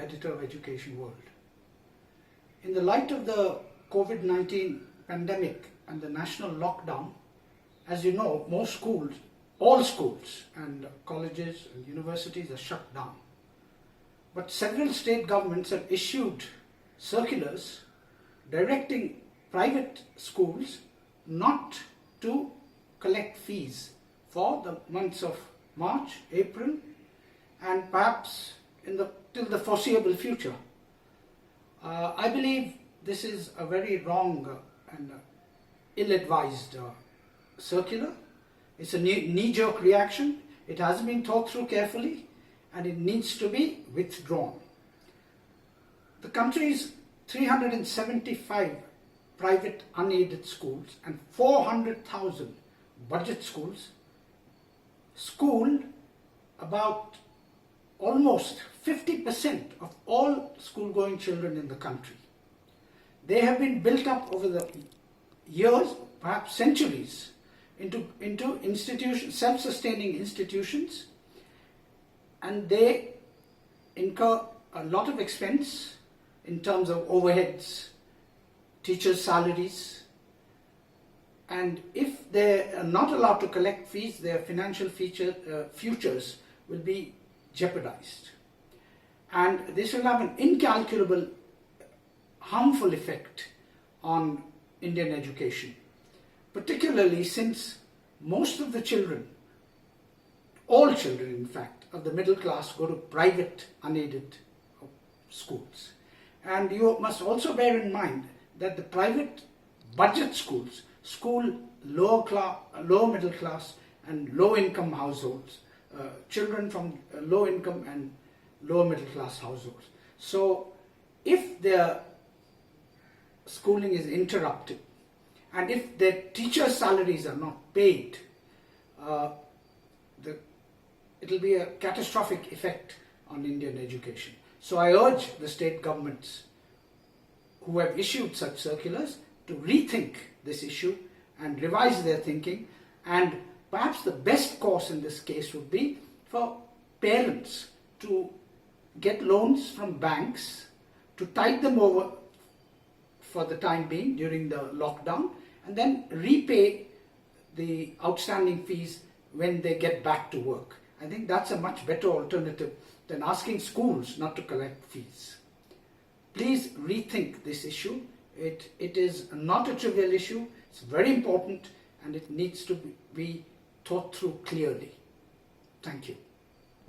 editor of Education World. In the light of the Covid-19 pandemic and the national lockdown, as you know, most schools, all schools and colleges and universities are shut down. But several state governments have issued circulars directing private schools not to collect fees for the months of March, April, and perhaps till the foreseeable future. I believe this is a very wrong and ill-advised circular. It's a knee-jerk reaction. It hasn't been thought through carefully, and it needs to be withdrawn. The country's 375 private unaided schools and 400,000 budget schools school about almost 50% of all school-going children in the country. They have been built up over the years, perhaps centuries, into institutions, self-sustaining institutions, and they incur a lot of expense in terms of overheads, teachers' salaries, and if they are not allowed to collect fees, their financial futures will be jeopardized. And this will have an incalculable, harmful effect on Indian education, particularly since most of the children, all children in fact, of the middle class go to private unaided schools. And you must also bear in mind that the private budget schools school lower middle class and low income households, children from low income and lower middle class households. So if their schooling is interrupted and if their teachers' salaries are not paid, it will be a catastrophic effect on Indian education. So I urge the state governments who have issued such circulars to rethink this issue and revise their thinking, and perhaps the best course in this case would be for parents to get loans from banks to tide them over for the time being during the lockdown, and then repay the outstanding fees when they get back to work. I think that's a much better alternative than asking schools not to collect fees. Please rethink this issue. It is not a trivial issue. It's very important, and it needs to be thought through clearly. Thank you.